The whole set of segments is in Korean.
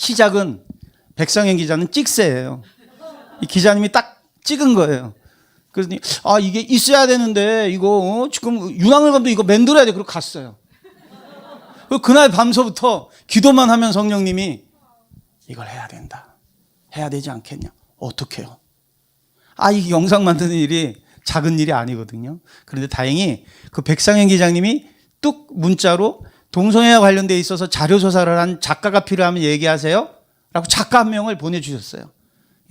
시작은 백상현 기자는 찍새예요. 이 기자님이 딱 찍은 거예요. 그랬더니 이게 있어야 되는데 이거 지금 윤학열 감독 이거 만들어야 돼. 그러고 갔어요. 그날 밤서부터 기도만 하면 성령님이 이걸 해야 된다. 해야 되지 않겠냐. 어떻게 해요? 이 영상 만드는 일이 작은 일이 아니거든요. 그런데 다행히 그 백상현 기자님이 뚝 문자로 동성애와 관련돼 있어서 자료 조사를 한 작가가 필요하면 얘기하세요 라고 작가 한 명을 보내주셨어요.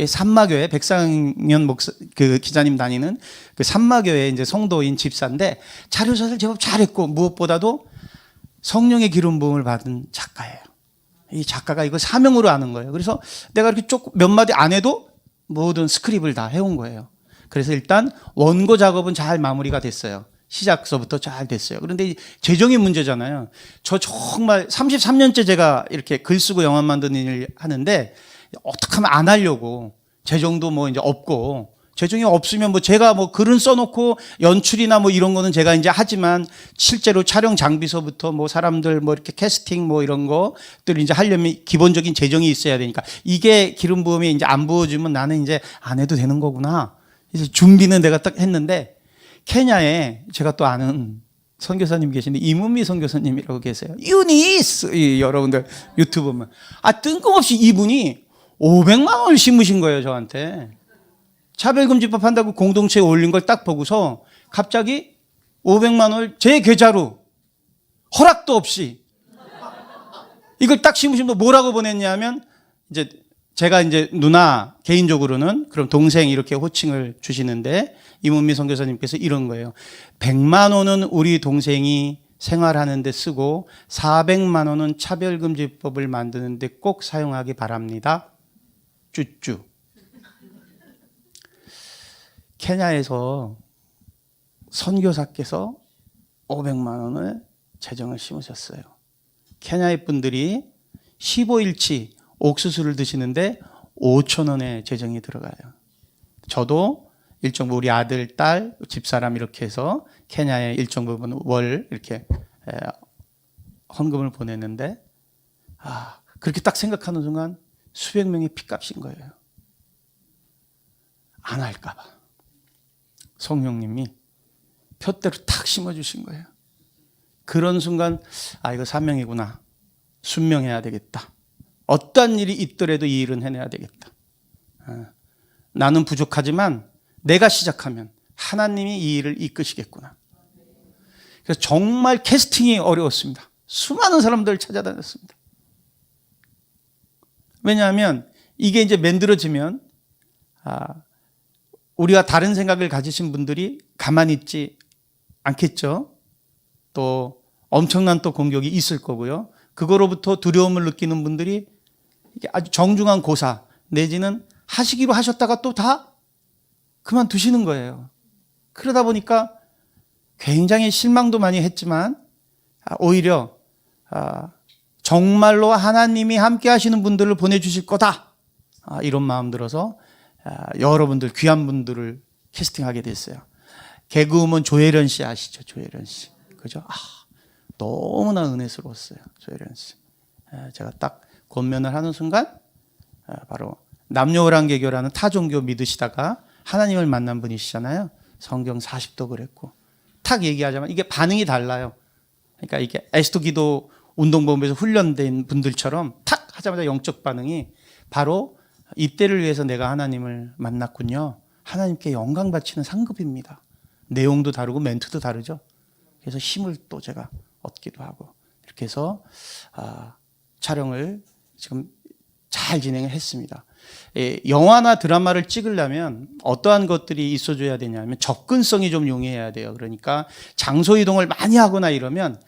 산마교회 백상현 그 기자님 다니는 그 산마교회 이제 성도인 집사인데 자료 조사를 제법 잘했고 무엇보다도 성령의 기름 부음을 받은 작가예요. 이 작가가 이거 사명으로 하는 거예요. 그래서 내가 이렇게 몇 마디 안 해도 모든 스크립을 다 해온 거예요. 그래서 일단 원고 작업은 잘 마무리가 됐어요. 시작서부터 잘 됐어요. 그런데 재정이 문제잖아요. 저 정말 33년째 제가 이렇게 글 쓰고 영화 만드는 일을 하는데 어떻게 하면 안 하려고 재정도 뭐 이제 없고 재정이 없으면 뭐 제가 뭐 글은 써놓고 연출이나 뭐 이런 거는 제가 이제 하지만 실제로 촬영 장비서부터 뭐 사람들 뭐 이렇게 캐스팅 뭐 이런 것들 이제 하려면 기본적인 재정이 있어야 되니까 이게 기름 부음이 이제 안 부어주면 나는 이제 안 해도 되는 거구나. 그래서 준비는 내가 딱 했는데 케냐에 제가 또 아는 선교사님 계신데 이문미 선교사님이라고 계세요. 유니스 여러분들 유튜브 보면 뜬금없이 이분이 500만 원을 심으신 거예요 저한테. 차별금지법 한다고 공동체에 올린 걸 딱 보고서 갑자기 500만 원을 제 계좌로 허락도 없이 이걸 딱 심으시면 뭐라고 보냈냐면 이제 제가 이제 누나 개인적으로는 그럼 동생 이렇게 호칭을 주시는데 이문미 선교사님께서 이런 거예요. 100만 원은 우리 동생이 생활하는 데 쓰고 400만 원은 차별금지법을 만드는 데 꼭 사용하기 바랍니다. 쭈쭈. 케냐에서 선교사께서 500만 원을 재정을 심으셨어요. 케냐의 분들이 15일치 옥수수를 드시는데 5천 원의 재정이 들어가요. 저도 일정 부분 우리 아들, 딸, 집사람 이렇게 해서 케냐에 일정 부분 월 이렇게 헌금을 보냈는데 그렇게 딱 생각하는 순간 수백 명의 핏값인 거예요. 안 할까 봐. 성령님이 푯대로 탁 심어주신 거예요. 그런 순간 이거 사명이구나. 순명해야 되겠다. 어떠한 일이 있더라도 이 일은 해내야 되겠다. 나는 부족하지만 내가 시작하면 하나님이 이 일을 이끄시겠구나. 그래서 정말 캐스팅이 어려웠습니다. 수많은 사람들을 찾아다녔습니다. 왜냐하면 이게 이제 만들어지면 우리가 다른 생각을 가지신 분들이 가만히 있지 않겠죠. 또 엄청난 또 공격이 있을 거고요. 그거로부터 두려움을 느끼는 분들이 이게 아주 정중한 고사 내지는 하시기로 하셨다가 또 다 그만두시는 거예요. 그러다 보니까 굉장히 실망도 많이 했지만 오히려 정말로 하나님이 함께 하시는 분들을 보내주실 거다. 이런 마음 들어서 여러분들 귀한 분들을 캐스팅하게 됐어요. 개그우먼 조혜련 씨 아시죠? 조혜련 씨. 그죠? 너무나 은혜스러웠어요. 조혜련 씨. 제가 딱 권면을 하는 순간 바로 남녀오랑개교라는 타종교 믿으시다가 하나님을 만난 분이시잖아요. 성경 40도 그랬고 탁 얘기하자면 이게 반응이 달라요. 그러니까 이게 에스토 기도 운동본부에서 훈련된 분들처럼 탁 하자마자 영적 반응이 바로 이때를 위해서 내가 하나님을 만났군요. 하나님께 영광 바치는 상급입니다. 내용도 다르고 멘트도 다르죠. 그래서 힘을 또 제가 얻기도 하고 이렇게 해서 촬영을 지금 잘 진행을 했습니다. 영화나 드라마를 찍으려면 어떠한 것들이 있어줘야 되냐면 접근성이 좀 용이해야 돼요. 그러니까 장소 이동을 많이 하거나 이러면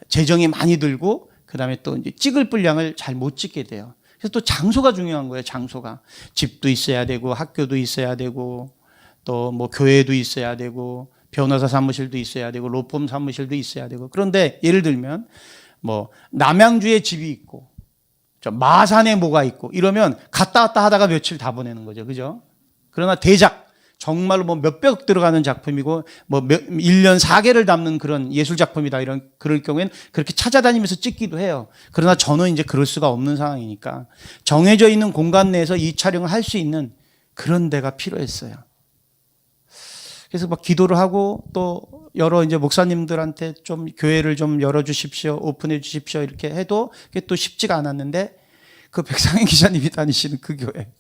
재정이 많이 들고 그다음에 또 이제 찍을 분량을 잘 못 찍게 돼요. 그래서 또 장소가 중요한 거예요. 장소가 집도 있어야 되고 학교도 있어야 되고 또 뭐 교회도 있어야 되고 변호사 사무실도 있어야 되고 로펌 사무실도 있어야 되고 그런데 예를 들면 뭐 남양주에 집이 있고 저 마산에 뭐가 있고 이러면 갔다 왔다 하다가 며칠 다 보내는 거죠. 그죠? 그러나 대작 정말로 뭐 몇백 들어가는 작품이고 뭐 1년 4개를 담는 그런 예술 작품이다 이런 그럴 경우에는 그렇게 찾아다니면서 찍기도 해요. 그러나 저는 이제 그럴 수가 없는 상황이니까 정해져 있는 공간 내에서 이 촬영을 할 수 있는 그런 데가 필요했어요. 그래서 막 기도를 하고 또 여러 이제 목사님들한테 좀 교회를 좀 열어 주십시오, 오픈해 주십시오 이렇게 해도 그게 또 쉽지가 않았는데 그 백상현 기자님이 다니시는 그 교회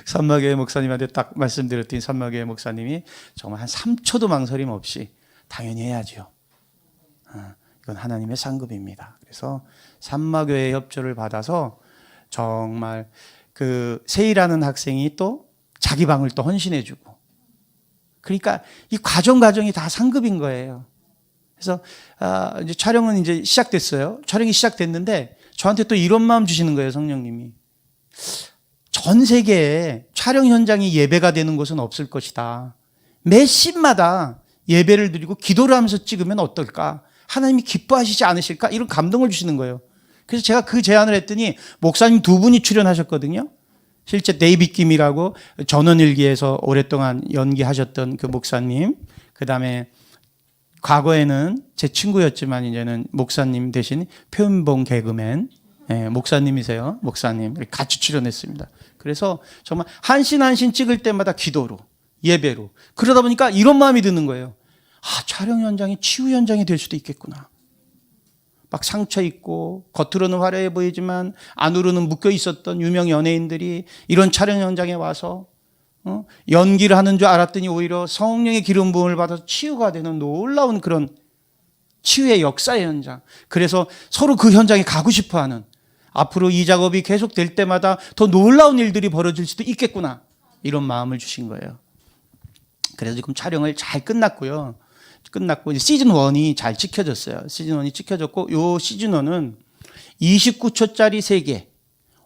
산마교회 목사님한테 딱 말씀드렸더니 산마교회 목사님이 정말 한 3초도 망설임 없이 당연히 해야죠. 이건 하나님의 상급입니다. 그래서 산마교회 협조를 받아서 정말 그 세이라는 학생이 또 자기 방을 또 헌신해주고 그러니까 이 과정이 다 상급인 거예요. 그래서 이제 촬영은 이제 시작됐어요. 촬영이 시작됐는데 저한테 또 이런 마음 주시는 거예요, 성령님이. 전 세계에 촬영 현장이 예배가 되는 곳은 없을 것이다. 매 씬마다 예배를 드리고 기도를 하면서 찍으면 어떨까? 하나님이 기뻐하시지 않으실까? 이런 감동을 주시는 거예요. 그래서 제가 그 제안을 했더니 목사님 2분이 출연하셨거든요. 실제 데이빗 김이라고 전원일기에서 오랫동안 연기하셨던 그 목사님, 그 다음에 과거에는 제 친구였지만 이제는 목사님 대신 표현봉 개그맨, 목사님이세요. 목사님 같이 출연했습니다. 그래서 정말 한 씬 한 씬 찍을 때마다 기도로 예배로 그러다 보니까 이런 마음이 드는 거예요. 촬영 현장이 치유 현장이 될 수도 있겠구나. 막 상처 있고 겉으로는 화려해 보이지만 안으로는 묶여 있었던 유명 연예인들이 이런 촬영 현장에 와서 연기를 하는 줄 알았더니 오히려 성령의 기름 부음을 받아서 치유가 되는 놀라운 그런 치유의 역사의 현장. 그래서 서로 그 현장에 가고 싶어하는 앞으로 이 작업이 계속될 때마다 더 놀라운 일들이 벌어질 수도 있겠구나 이런 마음을 주신 거예요. 그래서 지금 촬영을 잘 끝났고요. 끝났고 이제 시즌 1이 잘 찍혀졌어요. 시즌 1이 찍혀졌고 요 시즌 1은 29초짜리 3개,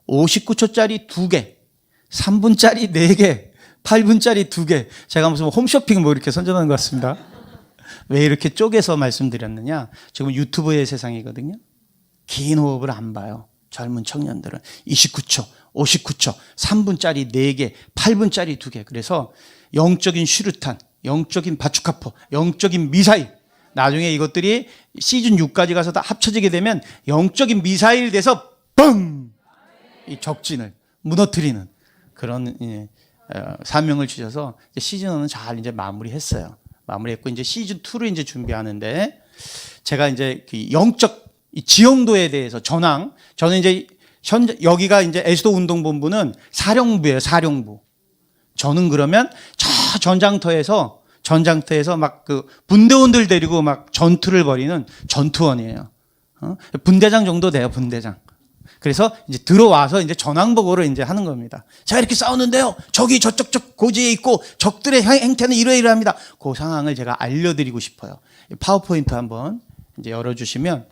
59초짜리 2개, 3분짜리 4개, 8분짜리 2개. 제가 무슨 홈쇼핑 뭐 이렇게 선전하는 것 같습니다. 왜 이렇게 쪼개서 말씀드렸느냐? 지금 유튜브의 세상이거든요. 긴 호흡을 안 봐요. 젊은 청년들은 29초, 59초, 3분짜리 4개, 8분짜리 2개. 그래서 영적인 슈루탄, 영적인 바추카포, 영적인 미사일. 나중에 이것들이 시즌 6까지 가서 다 합쳐지게 되면 영적인 미사일 돼서 뻥! 이 적진을 무너뜨리는 그런 사명을 주셔서 시즌 1은 잘 이제 마무리했어요. 마무리했고 이제 시즌 2를 이제 준비하는데 제가 이제 그 영적 지형도에 대해서 저는 이제 여기가 이제 애수도 운동본부는 사령부예요, 사령부. 저는 그러면 저 전장터에서 막 그 분대원들 데리고 막 전투를 벌이는 전투원이에요. 분대장 정도 돼요, 분대장. 그래서 이제 들어와서 이제 전황보고를 이제 하는 겁니다. 자, 이렇게 싸우는데요. 적이 저쪽 고지에 있고 적들의 행태는 이러이러합니다. 그 상황을 제가 알려드리고 싶어요. 파워포인트 한번 이제 열어주시면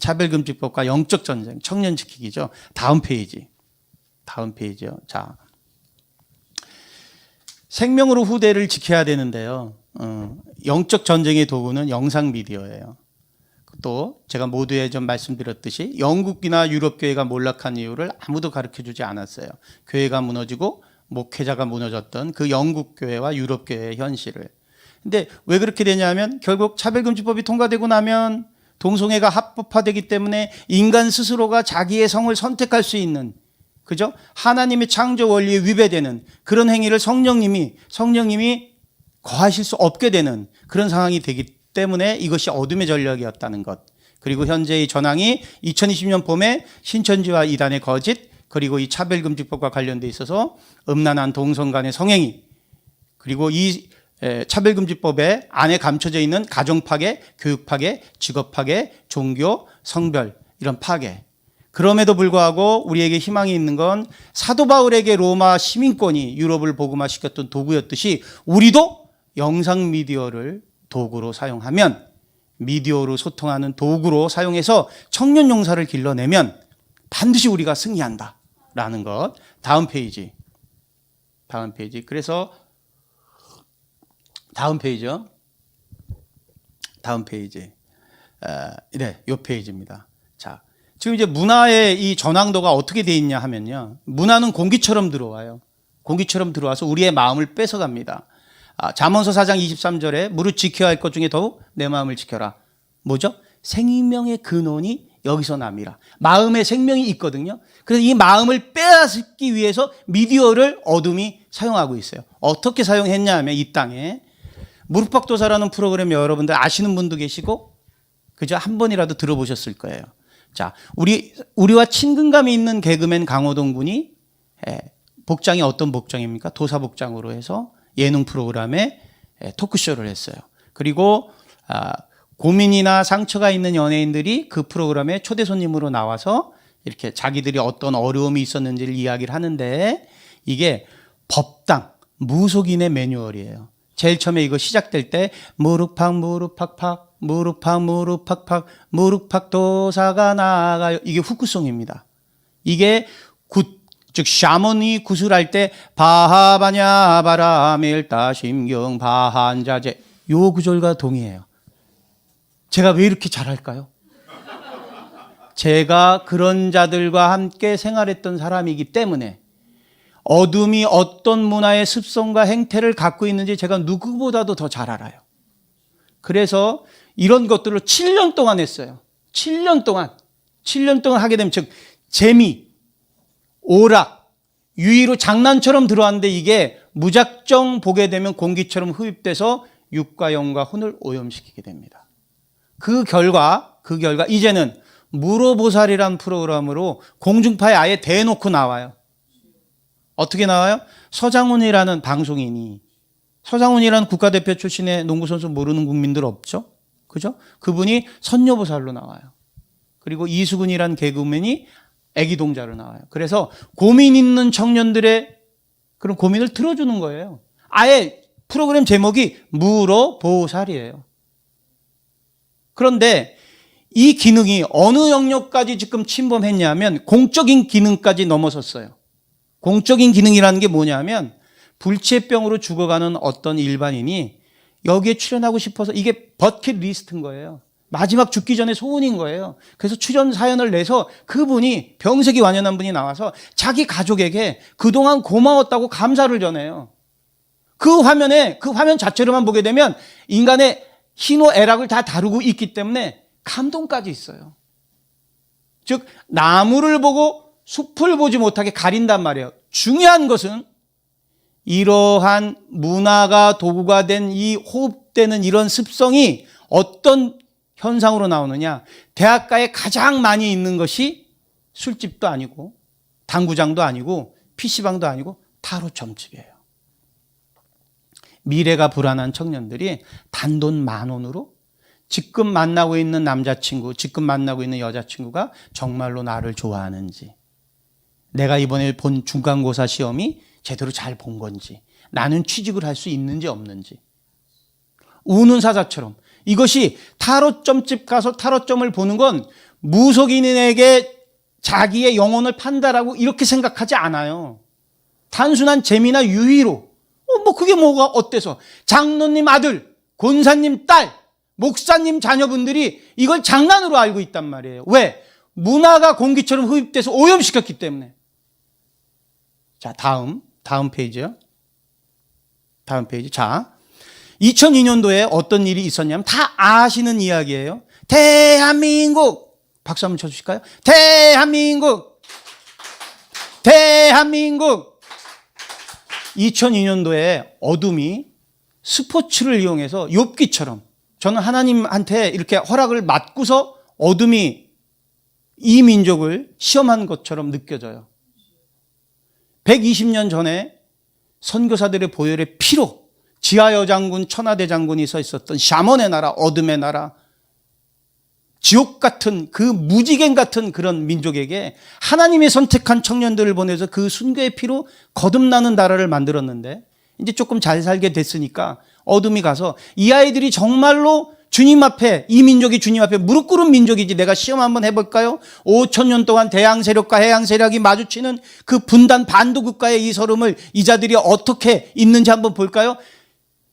차별금지법과 영적 전쟁, 청년 지키기죠. 다음 페이지요. 자, 생명으로 후대를 지켜야 되는데요. 영적 전쟁의 도구는 영상 미디어예요. 또 제가 모두에 좀 말씀드렸듯이 영국이나 유럽 교회가 몰락한 이유를 아무도 가르쳐주지 않았어요. 교회가 무너지고 목회자가 무너졌던 그 영국 교회와 유럽 교회의 현실을. 근데 왜 그렇게 되냐면 결국 차별금지법이 통과되고 나면 동성애가 합법화되기 때문에 인간 스스로가 자기의 성을 선택할 수 있는, 그죠? 하나님의 창조 원리에 위배되는 그런 행위를 성령님이 거하실 수 없게 되는 그런 상황이 되기 때문에 이것이 어둠의 전략이었다는 것. 그리고 현재의 전황이 2020년 봄에 신천지와 이단의 거짓, 그리고 이 차별금지법과 관련돼 있어서 음란한 동성 간의 성행위, 그리고 이 차별금지법에 안에 감춰져 있는 가정파괴, 교육파괴, 직업파괴, 종교, 성별 이런 파괴. 그럼에도 불구하고 우리에게 희망이 있는 건 사도 바울에게 로마 시민권이 유럽을 복음화시켰던 도구였듯이 우리도 영상 미디어를 도구로 사용하면, 미디어로 소통하는 도구로 사용해서 청년 용사를 길러내면 반드시 우리가 승리한다라는 것. 다음 페이지. 그래서 다음 페이지요. 네, 요 페이지입니다. 자, 지금 이제 문화의 이 전황도가 어떻게 돼 있냐 하면요. 문화는 공기처럼 들어와요. 공기처럼 들어와서 우리의 마음을 뺏어갑니다. 잠언서 4장 23절에 무릇 지켜야 할 것 중에 더욱 내 마음을 지켜라. 뭐죠? 생명의 근원이 여기서 납니다. 마음에 생명이 있거든요. 그래서 이 마음을 빼앗기 위해서 미디어를 어둠이 사용하고 있어요. 어떻게 사용했냐 하면 이 땅에 무릎팍도사라는 프로그램 여러분들 아시는 분도 계시고 그저 한 번이라도 들어보셨을 거예요. 자, 우리와 친근감이 있는 개그맨 강호동 군이 복장이 어떤 복장입니까? 도사 복장으로 해서 예능 프로그램에 토크쇼를 했어요. 그리고 고민이나 상처가 있는 연예인들이 그 프로그램에 초대 손님으로 나와서 이렇게 자기들이 어떤 어려움이 있었는지를 이야기를 하는데 이게 법당 무속인의 매뉴얼이에요. 제일 처음에 이거 시작될 때 무릎팍 무릎팍팍 무릎팍 무릎팍팍 무릎팍 도사가 나아가요. 이게 후크송입니다. 이게 즉 샤먼이 구슬할 때 바하바냐 바라밀다 심경 바한자제 요 구절과 동의해요. 제가 왜 이렇게 잘할까요? 제가 그런 자들과 함께 생활했던 사람이기 때문에 어둠이 어떤 문화의 습성과 행태를 갖고 있는지 제가 누구보다도 더 잘 알아요. 그래서 이런 것들을 7년 동안 했어요. 7년 동안 하게 되면 즉 재미, 오락, 유의로 장난처럼 들어왔는데 이게 무작정 보게 되면 공기처럼 흡입돼서 육과 영과 혼을 오염시키게 됩니다. 그 결과 이제는 무로보살이라는 프로그램으로 공중파에 아예 대놓고 나와요. 어떻게 나와요? 서장훈이라는 방송인이, 서장훈이라는 국가대표 출신의 농구선수 모르는 국민들 없죠? 그죠? 그분이 선녀보살로 나와요. 그리고 이수근이라는 개그맨이 애기동자로 나와요. 그래서 고민 있는 청년들의 그런 고민을 들어주는 거예요. 아예 프로그램 제목이 무로보살이에요. 그런데 이 기능이 어느 영역까지 지금 침범했냐면 공적인 기능까지 넘어섰어요. 공적인 기능이라는 게 뭐냐면 불치병으로 죽어가는 어떤 일반인이 여기에 출연하고 싶어서 이게 버킷 리스트인 거예요. 마지막 죽기 전에 소원인 거예요. 그래서 출연 사연을 내서 그분이 병색이 완연한 분이 나와서 자기 가족에게 그동안 고마웠다고 감사를 전해요. 그 화면 자체로만 보게 되면 인간의 희노애락을 다 다루고 있기 때문에 감동까지 있어요. 즉 나무를 보고 숲을 보지 못하게 가린단 말이에요. 중요한 것은 이러한 문화가 도구가 된 이 호흡되는 이런 습성이 어떤 현상으로 나오느냐. 대학가에 가장 많이 있는 것이 술집도 아니고 당구장도 아니고 PC방도 아니고 타로 점집이에요. 미래가 불안한 청년들이 단돈 10,000원으로 지금 만나고 있는 남자친구, 지금 만나고 있는 여자친구가 정말로 나를 좋아하는지, 내가 이번에 본 중간고사 시험이 제대로 잘 본 건지, 나는 취직을 할 수 있는지 없는지, 우는 사자처럼. 이것이 타로점집 가서 타로점을 보는 건 무속인에게 자기의 영혼을 판다라고 이렇게 생각하지 않아요. 단순한 재미나 유의로 그게 뭐가 어때서 장로님 아들, 권사님 딸, 목사님 자녀분들이 이걸 장난으로 알고 있단 말이에요. 왜? 문화가 공기처럼 흡입돼서 오염시켰기 때문에. 자, 다음 페이지요. 다음 페이지. 자, 2002년도에 어떤 일이 있었냐면 다 아시는 이야기예요. 대한민국 박수 한번 쳐주실까요? 대한민국 2002년도에 어둠이 스포츠를 이용해서 욥기처럼, 저는 하나님한테 이렇게 허락을 받고서 어둠이 이 민족을 시험한 것처럼 느껴져요. 120년 전에 선교사들의 보혈의 피로 지하여장군, 천하대장군이 서 있었던 샤먼의 나라, 어둠의 나라, 지옥 같은 그 무지개 같은 그런 민족에게 하나님이 선택한 청년들을 보내서 그 순교의 피로 거듭나는 나라를 만들었는데, 이제 조금 잘 살게 됐으니까 어둠이 가서 이 아이들이 정말로 주님 앞에, 이 민족이 주님 앞에 무릎 꿇은 민족이지, 내가 시험 한번 해볼까요? 5,000년 동안 대양 세력과 해양 세력이 마주치는 그 분단 반도 국가의 이 서름을 이 자들이 어떻게 있는지 한번 볼까요?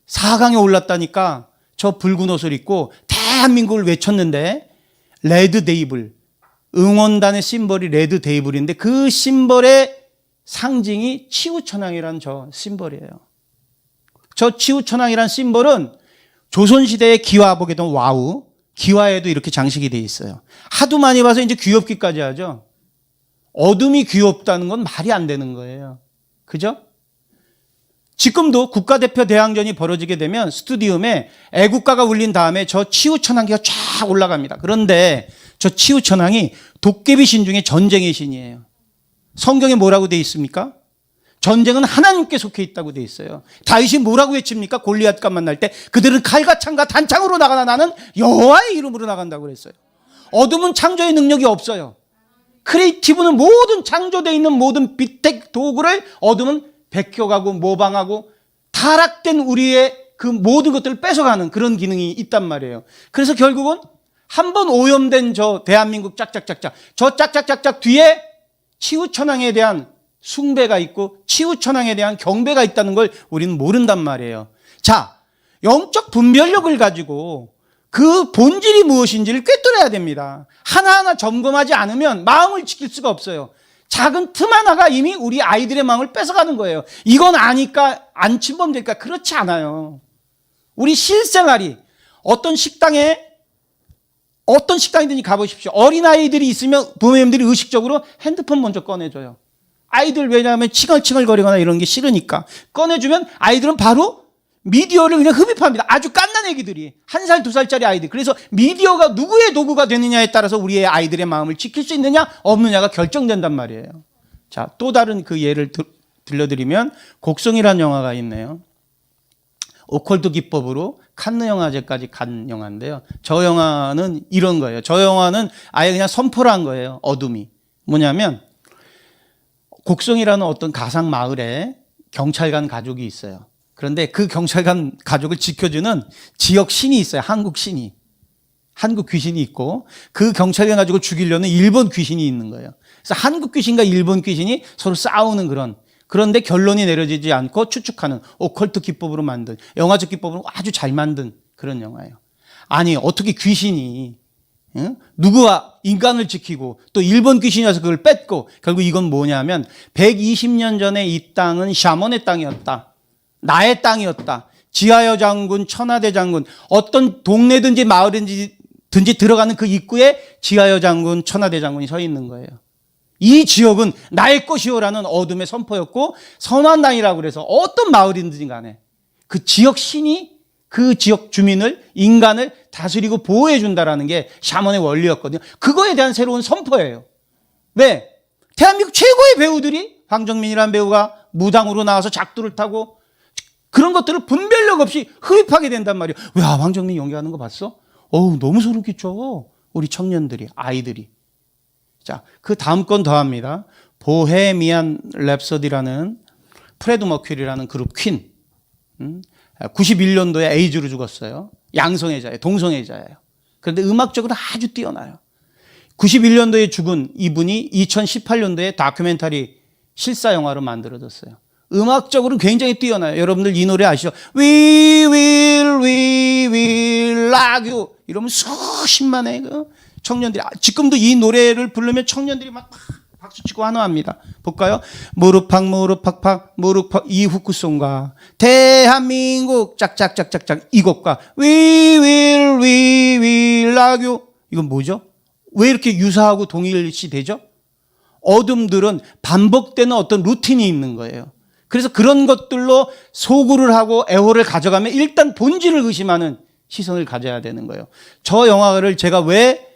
4강에 올랐다니까 저 붉은 옷을 입고 대한민국을 외쳤는데, 레드 데이블, 응원단의 심벌이 레드 데이블인데 그 심벌의 상징이 치우천왕이라는 저 심벌이에요. 저 치우천왕이라는 심벌은 조선시대의 기와 보게 되면 와우, 기와에도 이렇게 장식이 돼 있어요. 하도 많이 봐서 이제 귀엽기까지 하죠. 어둠이 귀엽다는 건 말이 안 되는 거예요. 그죠? 지금도 국가대표 대항전이 벌어지게 되면 스튜디움에 애국가가 울린 다음에 저 치우천왕기가 쫙 올라갑니다. 그런데 저 치우천왕이 도깨비 신 중에 전쟁의 신이에요. 성경에 뭐라고 돼 있습니까? 전쟁은 하나님께 속해 있다고 돼 있어요. 다윗이 뭐라고 외칩니까? 골리앗과 만날 때 그들은 칼과 창과 단창으로 나가나 나는 여호와의 이름으로 나간다고 그랬어요. 어둠은 창조의 능력이 없어요. 크리에이티브는 모든 창조되어 있는 모든 비텍 도구를 어둠은 베껴가고 모방하고 타락된 우리의 그 모든 것들을 뺏어가는 그런 기능이 있단 말이에요. 그래서 결국은 한 번 오염된 저 대한민국 짝짝짝짝, 저 짝짝짝짝 뒤에 치우천왕에 대한 숭배가 있고 치우천왕에 대한 경배가 있다는 걸 우리는 모른단 말이에요. 자, 영적 분별력을 가지고 그 본질이 무엇인지를 꿰뚫어야 됩니다. 하나하나 점검하지 않으면 마음을 지킬 수가 없어요. 작은 틈 하나가 이미 우리 아이들의 마음을 뺏어가는 거예요. 이건 아니까 안 침범될까? 그렇지 않아요. 우리 실생활이 어떤 식당이든지 가보십시오. 어린아이들이 있으면 부모님들이 의식적으로 핸드폰 먼저 꺼내줘요. 아이들 왜냐하면 칭얼칭얼거리거나 이런 게 싫으니까 꺼내주면 아이들은 바로 미디어를 그냥 흡입합니다. 아주 갓난 애기들이 1살, 2살짜리 아이들. 그래서 미디어가 누구의 도구가 되느냐에 따라서 우리의 아이들의 마음을 지킬 수 있느냐 없느냐가 결정된단 말이에요. 자, 또 다른 그 예를 들려드리면 곡성이라는 영화가 있네요. 오컬트 기법으로 칸느 영화제까지 간 영화인데요. 저 영화는 이런 거예요. 저 영화는 아예 그냥 선포를 한 거예요. 어둠이. 뭐냐면 곡성이라는 어떤 가상 마을에 경찰관 가족이 있어요. 그런데 그 경찰관 가족을 지켜주는 지역 신이 있어요. 한국 신이. 한국 귀신이 있고 그 경찰관 가족을 죽이려는 일본 귀신이 있는 거예요. 그래서 한국 귀신과 일본 귀신이 서로 싸우는 그런데 결론이 내려지지 않고 추측하는 오컬트 기법으로 만든 영화적 기법으로 아주 잘 만든 그런 영화예요. 아니 어떻게 귀신이 누구와 인간을 지키고 또 일본 귀신이 와서 그걸 뺏고 결국 이건 뭐냐면 120년 전에 이 땅은 샤먼의 땅이었다. 나의 땅이었다. 지하여 장군, 천하대 장군, 어떤 동네든지 마을든지 들어가는 그 입구에 지하여 장군, 천하대 장군이 서 있는 거예요. 이 지역은 나의 것이오라는 어둠의 선포였고 선한 땅이라고 그래서 어떤 마을이든지 간에 그 지역 신이 그 지역 주민을, 인간을 다스리고 보호해 준다라는 게 샤먼의 원리였거든요. 그거에 대한 새로운 선포예요. 왜? 대한민국 최고의 배우들이 황정민이라는 배우가 무당으로 나와서 작두를 타고 그런 것들을 분별력 없이 흡입하게 된단 말이에요. 왜 황정민 연기하는 거 봤어? 어우, 너무 소름 끼쳐. 우리 청년들이, 아이들이. 자, 그 다음 건 더 합니다. 보헤미안 랩소디라는 프레드 머큐리라는 그룹 퀸. 91년도에 에이즈로 죽었어요. 양성애자예요. 동성애자예요. 그런데 음악적으로 아주 뛰어나요. 91년도에 죽은 이분이 2018년도에 다큐멘터리 실사 영화로 만들어졌어요. 음악적으로는 굉장히 뛰어나요. 여러분들 이 노래 아시죠? We will rock you. 이러면 수십만의 청년들이 지금도 이 노래를 부르면 청년들이 막 박수치고 환호합니다. 볼까요? 무릎팍 무릎팍팍 무릎팍 이후쿠송과 대한민국 짝짝짝짝짝 이 곡과 We will rock you. 이건 뭐죠? 왜 이렇게 유사하고 동일시 되죠? 어둠들은 반복되는 어떤 루틴이 있는 거예요. 그래서 그런 것들로 소구를 하고 애호를 가져가면 일단 본질을 의심하는 시선을 가져야 되는 거예요. 저 영화를 제가 왜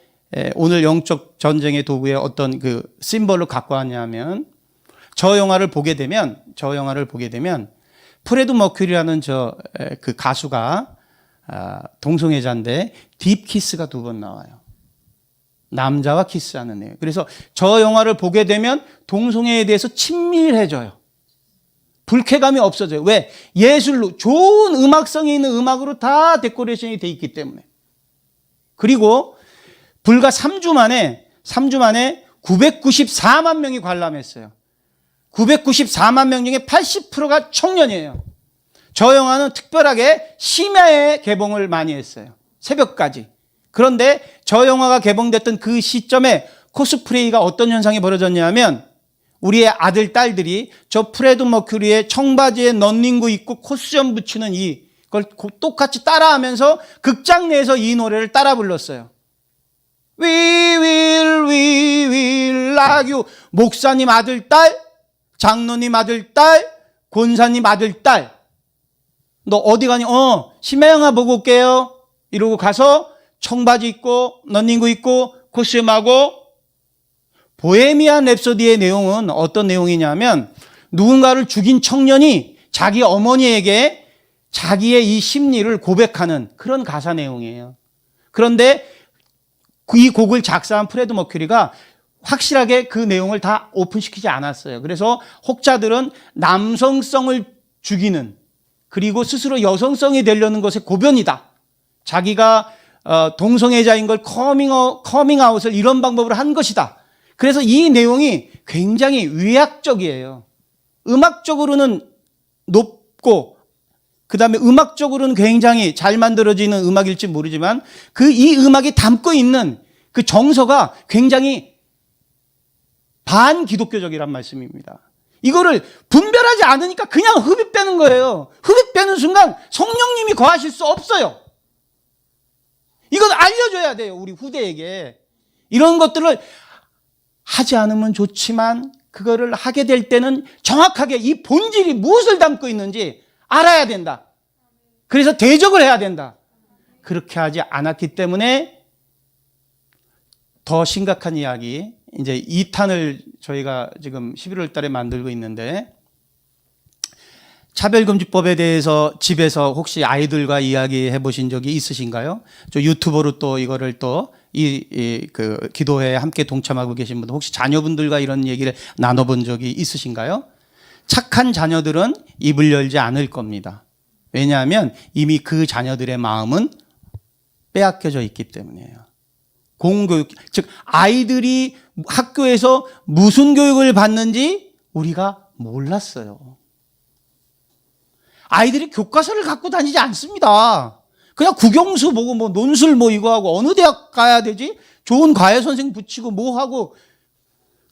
오늘 영적 전쟁의 도구의 어떤 그 심벌로 갖고 왔냐면 저 영화를 보게 되면 프레드 머큐리라는 저 그 가수가 동성애자인데 딥키스가 2번 나와요. 남자와 키스하는 애예요. 그래서 저 영화를 보게 되면 동성애에 대해서 친밀해져요. 불쾌감이 없어져요. 왜? 예술로 좋은 음악성이 있는 음악으로 다 데코레이션이 돼 있기 때문에. 그리고 불과 3주 만에 994만 명이 관람했어요. 994만 명 중에 80%가 청년이에요. 저 영화는 특별하게 심야에 개봉을 많이 했어요. 새벽까지. 그런데 저 영화가 개봉됐던 그 시점에 코스프레이가 어떤 현상이 벌어졌냐면 우리의 아들, 딸들이 저 프레드 머큐리의 청바지에 넌닝구 입고 코스염 붙이는 이걸 똑같이 따라하면서 극장 내에서 이 노래를 따라 불렀어요. We will rock you. 목사님 아들, 딸, 장로님 아들, 딸, 권사님 아들, 딸. 너 어디 가니? 심야 영화 보고 올게요. 이러고 가서 청바지 입고 런닝구 입고 코스튬하고. 보헤미안 랩소디의 내용은 어떤 내용이냐면 누군가를 죽인 청년이 자기 어머니에게 자기의 이 심리를 고백하는 그런 가사 내용이에요. 그런데 이 곡을 작사한 프레드 머큐리가 확실하게 그 내용을 다 오픈시키지 않았어요. 그래서 혹자들은 남성성을 죽이는, 그리고 스스로 여성성이 되려는 것의 고변이다. 자기가 동성애자인 걸 커밍아웃을 이런 방법으로 한 것이다. 그래서 이 내용이 굉장히 위약적이에요. 음악적으로는 높고 그 다음에 음악적으로는 굉장히 잘 만들어지는 음악일지 모르지만 이 음악이 담고 있는 그 정서가 굉장히 반기독교적이란 말씀입니다. 이거를 분별하지 않으니까 그냥 흡입되는 거예요. 흡입되는 순간 성령님이 거하실 수 없어요. 이건 알려줘야 돼요, 우리 후대에게. 이런 것들을 하지 않으면 좋지만 그거를 하게 될 때는 정확하게 이 본질이 무엇을 담고 있는지 알아야 된다. 그래서 대적을 해야 된다. 그렇게 하지 않았기 때문에 더 심각한 이야기, 이제 2탄을 저희가 지금 11월 달에 만들고 있는데, 차별금지법에 대해서 집에서 혹시 아이들과 이야기해 보신 적이 있으신가요? 저 유튜버로 또 이거를 또 그 기도회에 함께 동참하고 계신 분들, 혹시 자녀분들과 이런 얘기를 나눠본 적이 있으신가요? 착한 자녀들은 입을 열지 않을 겁니다. 왜냐하면 이미 그 자녀들의 마음은 빼앗겨져 있기 때문이에요. 공교육, 즉 아이들이 학교에서 무슨 교육을 받는지 우리가 몰랐어요. 아이들이 교과서를 갖고 다니지 않습니다. 그냥 국영수 보고 뭐 논술 뭐 이거 하고 어느 대학 가야 되지? 좋은 과외 선생 붙이고 뭐 하고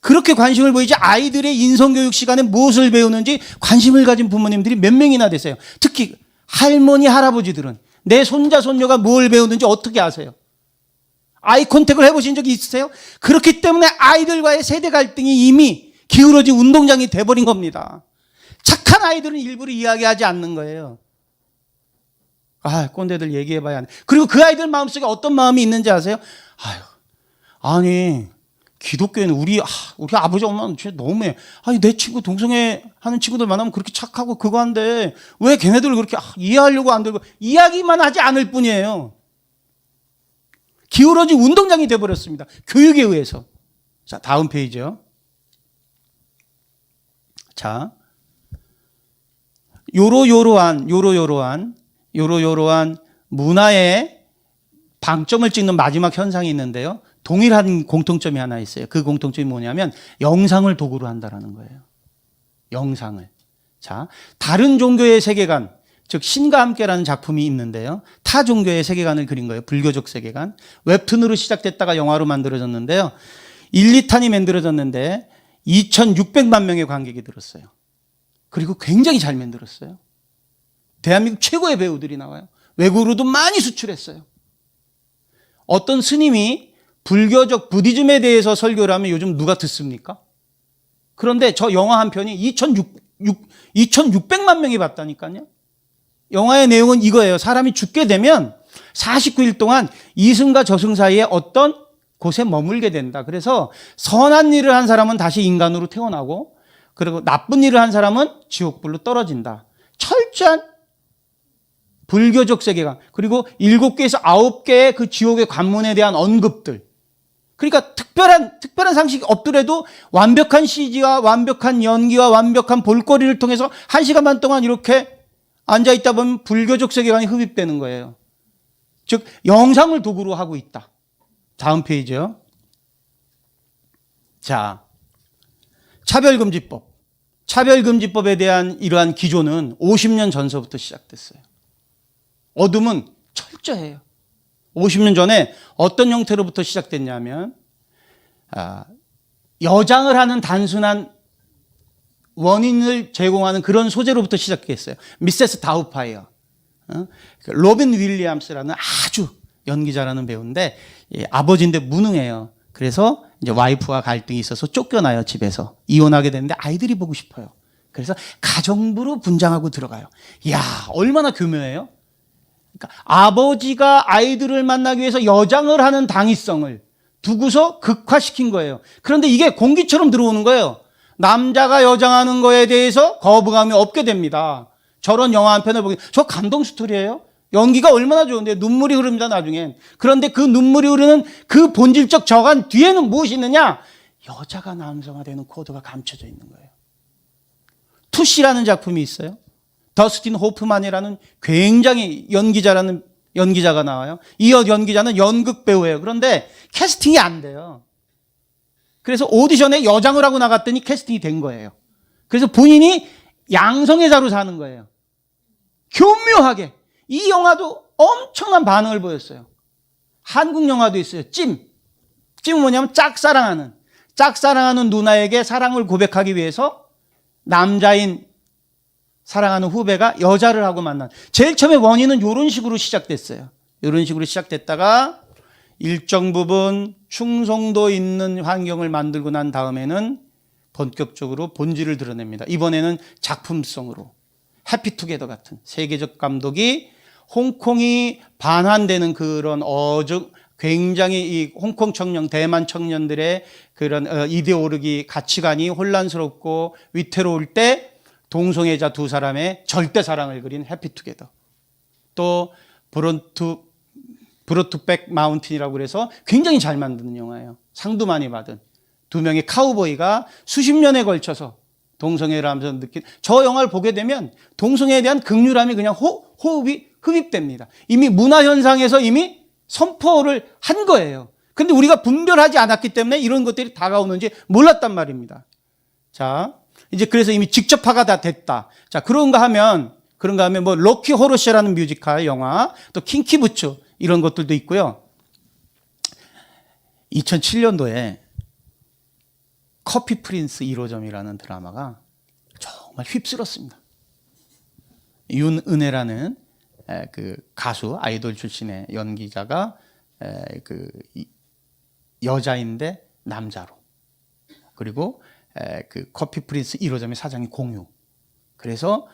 그렇게 관심을 보이지, 아이들의 인성교육 시간에 무엇을 배우는지 관심을 가진 부모님들이 몇 명이나 되세요. 특히 할머니, 할아버지들은 내 손자, 손녀가 뭘 배우는지 어떻게 아세요? 아이 컨택을 해보신 적이 있으세요? 그렇기 때문에 아이들과의 세대 갈등이 이미 기울어진 운동장이 돼버린 겁니다. 착한 아이들은 일부러 이야기하지 않는 거예요. 꼰대들 얘기해봐야 하네. 그리고 그 아이들 마음속에 어떤 마음이 있는지 아세요? 아니 기독교에는 우리 아버지 엄마는 진짜 너무해. 내 친구 동성애 하는 친구들 만나면 그렇게 착하고 그거 한데 왜 걔네들을 그렇게 이해하려고 안 들고 이야기만 하지 않을 뿐이에요. 기울어진 운동장이 돼버렸습니다. 교육에 의해서. 자, 다음 페이지요. 자, 요러요러한 문화의 방점을 찍는 마지막 현상이 있는데요. 동일한 공통점이 하나 있어요. 그 공통점이 뭐냐면 영상을 도구로 한다는 거예요. 영상을. 자, 다른 종교의 세계관, 즉 신과 함께라는 작품이 있는데요. 타 종교의 세계관을 그린 거예요. 불교적 세계관. 웹툰으로 시작됐다가 영화로 만들어졌는데요. 1, 2탄이 만들어졌는데 2,600만 명의 관객이 들었어요. 그리고 굉장히 잘 만들었어요. 대한민국 최고의 배우들이 나와요. 외국으로도 많이 수출했어요. 어떤 스님이 불교적 부디즘에 대해서 설교를 하면 요즘 누가 듣습니까? 그런데 저 영화 한 편이 2,600만 명이 봤다니까요. 영화의 내용은 이거예요. 사람이 죽게 되면 49일 동안 이승과 저승 사이에 어떤 곳에 머물게 된다. 그래서 선한 일을 한 사람은 다시 인간으로 태어나고, 그리고 나쁜 일을 한 사람은 지옥불로 떨어진다. 철저한 불교적 세계관, 그리고 7개에서 9개의 그 지옥의 관문에 대한 언급들. 그러니까 특별한 상식이 없더라도 완벽한 CG와 완벽한 연기와 완벽한 볼거리를 통해서 1시간 반 동안 이렇게 앉아있다 보면 불교적 세계관이 흡입되는 거예요. 즉 영상을 도구로 하고 있다. 다음 페이지요. 자, 차별금지법. 차별금지법에 대한 이러한 기조는 50년 전서부터 시작됐어요. 어둠은 철저해요. 50년 전에 어떤 형태로부터 시작됐냐면 여장을 하는 단순한 원인을 제공하는 그런 소재로부터 시작했어요. 미세스 다우파이어. 로빈 윌리엄스라는 아주 연기자라는 배우인데 아버지인데 무능해요. 그래서 이제 와이프와 갈등이 있어서 쫓겨나요. 집에서 이혼하게 되는데 아이들이 보고 싶어요. 그래서 가정부로 분장하고 들어가요. 이야, 얼마나 교묘해요. 그러니까 아버지가 아이들을 만나기 위해서 여장을 하는 당위성을 두고서 극화시킨 거예요. 그런데 이게 공기처럼 들어오는 거예요. 남자가 여장하는 거에 대해서 거부감이 없게 됩니다. 저런 영화 한 편을 보기, 저 감동 스토리예요. 연기가 얼마나 좋은데 눈물이 흐릅니다, 나중엔. 그런데 그 눈물이 흐르는 그 본질적 저간 뒤에는 무엇이 있느냐? 여자가 남성화되는 코드가 감춰져 있는 거예요. 투시라는 작품이 있어요. 더스틴 호프만이라는 굉장히 연기자가 나와요. 이 연기자는 연극 배우예요. 그런데 캐스팅이 안 돼요. 그래서 오디션에 여장을 하고 나갔더니 캐스팅이 된 거예요. 그래서 본인이 양성애자로 사는 거예요. 교묘하게. 이 영화도 엄청난 반응을 보였어요. 한국 영화도 있어요. 찜은 뭐냐면 짝사랑하는 누나에게 사랑을 고백하기 위해서 남자인 사랑하는 후배가 여자를 하고 만난. 제일 처음에 원인은 이런 식으로 시작됐어요. 이런 식으로 시작됐다가 일정 부분 충성도 있는 환경을 만들고 난 다음에는 본격적으로 본질을 드러냅니다. 이번에는 작품성으로 해피투게더 같은 세계적 감독이 홍콩이 반환되는 그런 굉장히 이 홍콩 청년, 대만 청년들의 그런 이데올로기, 가치관이 혼란스럽고 위태로울 때 동성애자 두 사람의 절대 사랑을 그린 해피투게더. 또 브로트백 마운틴이라고 그래서 굉장히 잘 만드는 영화예요. 상도 많이 받은 두 명의 카우보이가 수십 년에 걸쳐서 동성애를 하면서 느낀, 저 영화를 보게 되면 동성애에 대한 극률함이 그냥 호흡이 흡입됩니다. 이미 문화현상에서 이미 선포를 한 거예요. 근데 우리가 분별하지 않았기 때문에 이런 것들이 다가오는지 몰랐단 말입니다. 자, 이제 그래서 이미 직접화가 다 됐다. 자, 그런가 하면 뭐 로키 호러쇼라는 뮤지컬 영화, 또 킹키 부츠 이런 것들도 있고요. 2007년도에 커피 프린스 1호점이라는 드라마가 정말 휩쓸었습니다. 윤은혜라는 그 가수, 아이돌 출신의 연기자가 그 여자인데 남자로, 그리고 그 커피 프린스 1호점의 사장이 공유. 그래서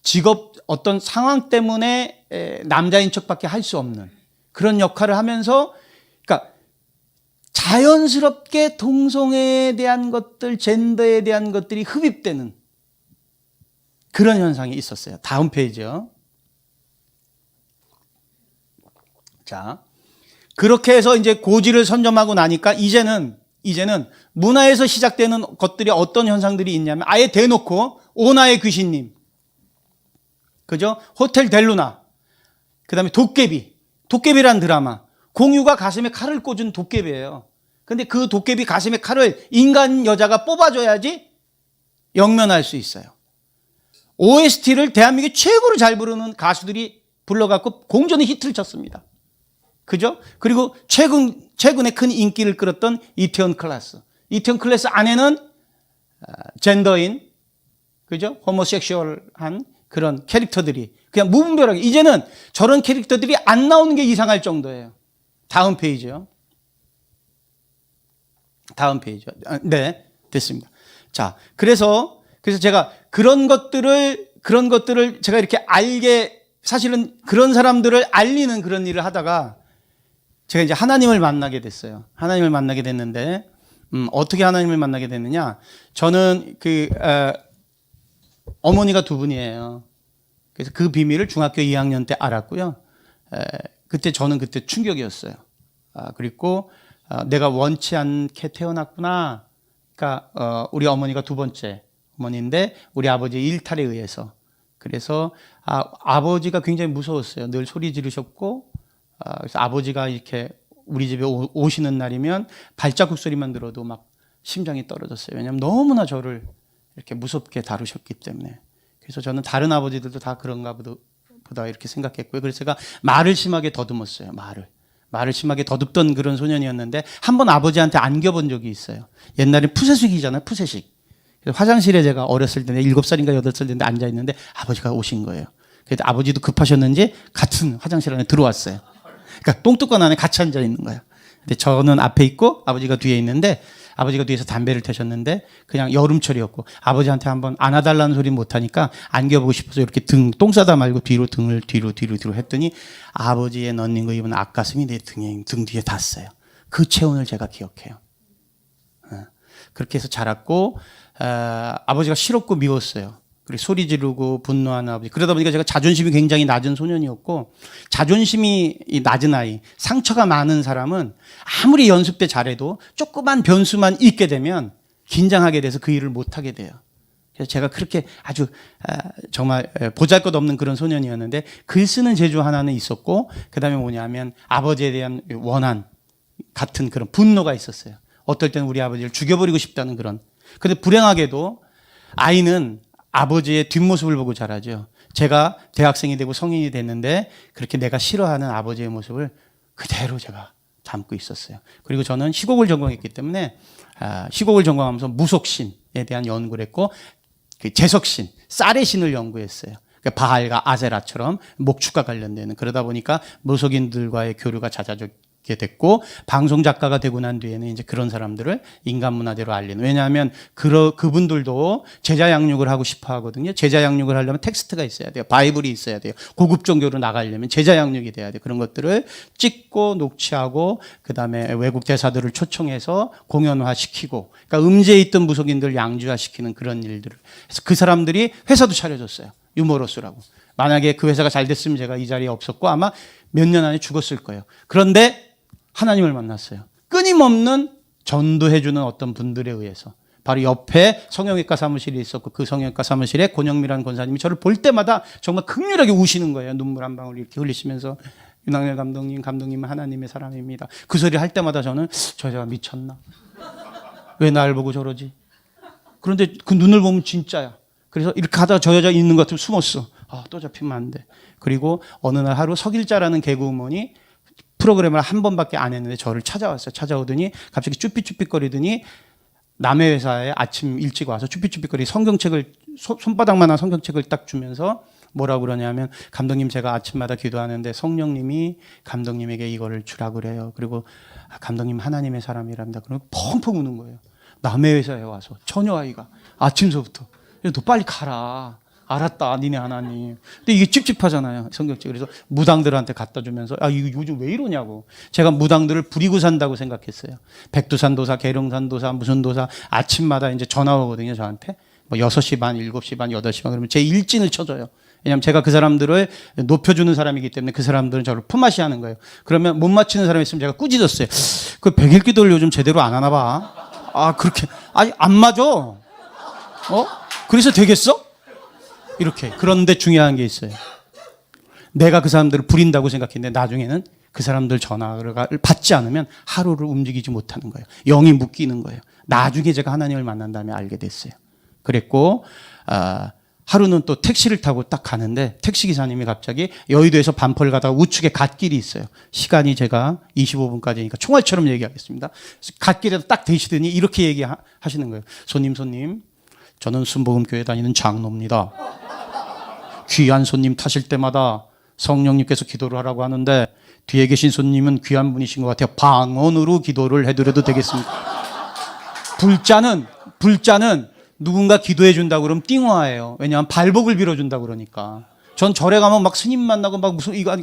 직업 어떤 상황 때문에 남자인 척밖에 할 수 없는 그런 역할을 하면서, 그러니까 자연스럽게 동성애에 대한 것들, 젠더에 대한 것들이 흡입되는 그런 현상이 있었어요. 다음 페이지요. 자, 그렇게 해서 이제 고지를 선점하고 나니까 이제는 문화에서 시작되는 것들이 어떤 현상들이 있냐면 아예 대놓고 오나의 귀신님, 그죠? 호텔 델루나, 그 다음에 도깨비라는 드라마. 공유가 가슴에 칼을 꽂은 도깨비예요. 근데 그 도깨비 가슴에 칼을 인간 여자가 뽑아줘야지 영면할 수 있어요. OST를 대한민국에 최고로 잘 부르는 가수들이 불러갖고 공전의 히트를 쳤습니다. 그죠? 그리고 최근에 큰 인기를 끌었던 이태원 클래스 안에는 젠더인, 그죠? 호모섹슈얼한 그런 캐릭터들이 그냥 무분별하게, 이제는 저런 캐릭터들이 안 나오는 게 이상할 정도예요. 다음 페이지요. 네, 됐습니다. 자, 그래서 제가 그런 것들을 제가 이렇게 사실은 그런 사람들을 알리는 그런 일을 하다가 제가 이제 하나님을 만나게 됐어요. 하나님을 만나게 됐는데, 어떻게 하나님을 만나게 됐느냐? 저는 어머니가 두 분이에요. 그래서 그 비밀을 중학교 2학년 때 알았고요. 저는 그때 충격이었어요. 그리고 내가 원치 않게 태어났구나. 그러니까 우리 어머니가 두 번째 어머니인데 우리 아버지의 일탈에 의해서. 그래서 아버지가 굉장히 무서웠어요. 늘 소리 지르셨고, 그래서 아버지가 이렇게 우리 집에 오시는 날이면 발자국 소리만 들어도 막 심장이 떨어졌어요. 왜냐하면 너무나 저를 이렇게 무섭게 다루셨기 때문에. 그래서 저는 다른 아버지들도 다 그런가 보다 이렇게 생각했고요. 그래서 제가 말을 심하게 더듬었어요. 말을 심하게 더듬던 그런 소년이었는데 한 번 아버지한테 안겨본 적이 있어요. 옛날에 푸세식이잖아요. 푸세식. 그래서 화장실에 제가 어렸을 때 7살인가 8살 때인데 앉아 있는데 아버지가 오신 거예요. 그래서 아버지도 급하셨는지 같은 화장실 안에 들어왔어요. 그러니까 똥뚜껑 안에 같이 앉아 있는 거예요. 근데 저는 앞에 있고 아버지가 뒤에 있는데 아버지가 뒤에서 담배를 태셨는데 그냥 여름철이었고 아버지한테 한번 안아달라는 소리 못하니까 안겨보고 싶어서 이렇게 똥 싸다 말고 등을 뒤로 했더니 아버지의 넌닝구 입은 앞가슴이 내 등 뒤에 닿았어요. 그 체온을 제가 기억해요. 그렇게 해서 자랐고 아버지가 싫었고 미웠어요. 그리고 소리 지르고 분노하는 아버지. 그러다 보니까 제가 자존심이 굉장히 낮은 소년이었고 자존심이 낮은 아이, 상처가 많은 사람은 아무리 연습 때 잘해도 조그만 변수만 있게 되면 긴장하게 돼서 그 일을 못하게 돼요. 그래서 제가 그렇게 아주 정말 보잘것없는 그런 소년이었는데 글 쓰는 재주 하나는 있었고 그다음에 뭐냐면 아버지에 대한 원한 같은 그런 분노가 있었어요. 어떨 때는 우리 아버지를 죽여버리고 싶다는 그런. 근데 불행하게도 아이는 아버지의 뒷모습을 보고 자라죠. 제가 대학생이 되고 성인이 됐는데 그렇게 내가 싫어하는 아버지의 모습을 그대로 제가 담고 있었어요. 그리고 저는 시곡을 전공했기 때문에 시곡을 전공하면서 무속신에 대한 연구를 했고 제석신, 쌀의 신을 연구했어요. 그러니까 바알과 아세라처럼 목축과 관련되는. 그러다 보니까 무속인들과의 교류가 잦아졌게 됐고 방송 작가가 되고 난 뒤에는 이제 그런 사람들을 인간 문화재로 알리는. 왜냐하면 그분들도 제자 양육을 하고 싶어 하거든요. 제자 양육을 하려면 텍스트가 있어야 돼요. 바이블이 있어야 돼요. 고급 종교로 나가려면 제자 양육이 돼야 돼요. 그런 것들을 찍고 녹취하고 그다음에 외국 대사들을 초청해서 공연화시키고 그러니까 음지에 있던 무속인들 양주화시키는 그런 일들을. 그래서 그 사람들이 회사도 차려줬어요. 유머러스라고. 만약에 그 회사가 잘 됐으면 제가 이 자리에 없었고 아마 몇 년 안에 죽었을 거예요. 그런데 하나님을 만났어요. 끊임없는 전도해주는 어떤 분들에 의해서. 바로 옆에 성형외과 사무실이 있었고 그 성형외과 사무실에 권영미라는 권사님이 저를 볼 때마다 정말 극렬하게 우시는 거예요. 눈물 한 방울 이렇게 흘리시면서 윤학열 감독님은 하나님의 사람입니다. 그 소리 할 때마다 저는 저 여자가 미쳤나? 왜 날 보고 저러지? 그런데 그 눈을 보면 진짜야. 그래서 이렇게 하다가 저 여자 있는 것 같으면 숨었어. 또 잡히면 안 돼. 그리고 어느 날 하루 석일자라는 개그우먼이 프로그램을 한 번밖에 안 했는데 저를 찾아왔어요. 찾아오더니 갑자기 쭈삣쭈삣거리더니 남의 회사에 아침 일찍 와서 쭈삣쭈삣거리 성경책을 손바닥만한 성경책을 딱 주면서 뭐라고 그러냐면 감독님 제가 아침마다 기도하는데 성령님이 감독님에게 이거를 주라 그래요. 그리고 감독님 하나님의 사람이랍니다. 그러면 펑펑 우는 거예요. 남의 회사에 와서 처녀아이가 아침서부터 너 빨리 가라. 알았다, 니네 하나님. 근데 이게 찝찝하잖아요, 성경책. 그래서 무당들한테 갖다 주면서, 이거 요즘 왜 이러냐고. 제가 무당들을 부리고 산다고 생각했어요. 백두산도사, 계룡산도사, 무슨 도사, 아침마다 이제 전화 오거든요, 저한테. 6시 반, 7시 반, 8시 반, 그러면 제 일진을 쳐줘요. 왜냐하면 제가 그 사람들을 높여주는 사람이기 때문에 그 사람들은 저를 품앗이 하는 거예요. 그러면 못 맞히는 사람이 있으면 제가 꾸짖었어요. 그 백일 기도를 요즘 제대로 안 하나 봐. 그렇게. 안 맞아. 그래서 되겠어? 이렇게. 그런데 중요한 게 있어요. 내가 그 사람들을 부린다고 생각했는데 나중에는 그 사람들 전화를 받지 않으면 하루를 움직이지 못하는 거예요. 영이 묶이는 거예요. 나중에 제가 하나님을 만난 다음에 알게 됐어요. 그랬고 하루는 또 택시를 타고 딱 가는데 택시기사님이 갑자기 여의도에서 반포를 가다가 우측에 갓길이 있어요. 시간이 제가 25분까지니까 총알처럼 얘기하겠습니다. 갓길에서 딱 대시더니 이렇게 얘기하시는 거예요. 손님 저는 순복음교회 다니는 장로입니다. 귀한 손님 타실 때마다 성령님께서 기도를 하라고 하는데 뒤에 계신 손님은 귀한 분이신 것 같아요. 방언으로 기도를 해드려도 되겠습니까? 불자는 누군가 기도해 준다고 그러면 띵화해요. 왜냐하면 발복을 빌어준다고 그러니까. 전 절에 가면 막 스님 만나고 막 무슨 이거 아니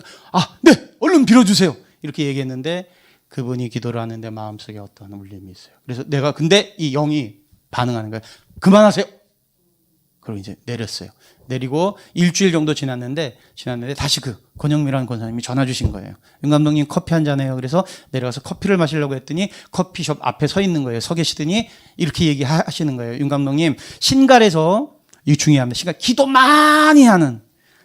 네 얼른 빌어주세요. 이렇게 얘기했는데 그분이 기도를 하는데 마음속에 어떤 울림이 있어요. 그래서 내가 근데 이 영이 반응하는 거예요. 그만하세요. 그리고 이제 내렸어요. 내리고 일주일 정도 지났는데 다시 그 권영미라는 권사님이 전화 주신 거예요. 윤 감독님 커피 한 잔 해요. 그래서 내려가서 커피를 마시려고 했더니 커피숍 앞에 서 있는 거예요. 서 계시더니 이렇게 얘기하시는 거예요. 윤 감독님 신갈에서 이 중요합니다. 신갈 기도 많이 하는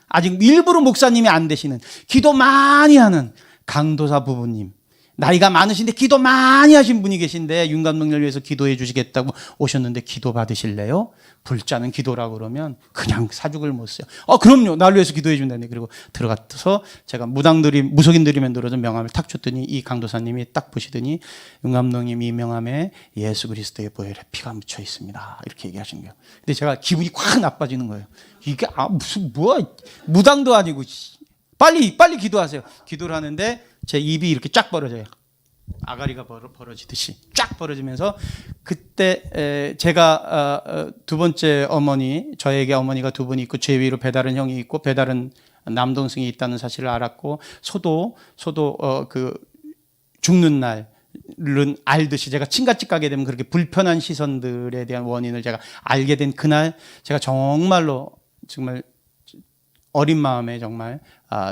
아직 일부러 목사님이 안 되시는 기도 많이 하는 강도사 부부님 나이가 많으신데 기도 많이 하신 분이 계신데 윤 감독님을 위해서 기도해 주시겠다고 오셨는데 기도 받으실래요? 불자는 기도라고 그러면 그냥 사죽을 못 써요. 그럼요. 나를 위해서 기도해 준다네. 그리고 들어가서 제가 무속인 드리면 들어서 명함을 탁 줬더니 이 강도사님이 딱 보시더니 윤 감독님 이 명함에 예수 그리스도의 보혈의 피가 묻혀 있습니다. 이렇게 얘기하시는 거예요. 근데 제가 기분이 확 나빠지는 거예요. 이게 무당도 아니고 빨리 기도하세요. 기도를 하는데 제 입이 이렇게 쫙 벌어져요. 아가리가 벌어지듯이 쫙 벌어지면서 그때 제가 두 번째 어머니, 저에게 어머니가 두 분이 있고 제 위로 배다른 형이 있고 배다른 남동생이 있다는 사실을 알았고 소도 그 죽는 날은 알듯이 제가 친가집 가게 되면 그렇게 불편한 시선들에 대한 원인을 제가 알게 된 그날 제가 정말 어린 마음에 정말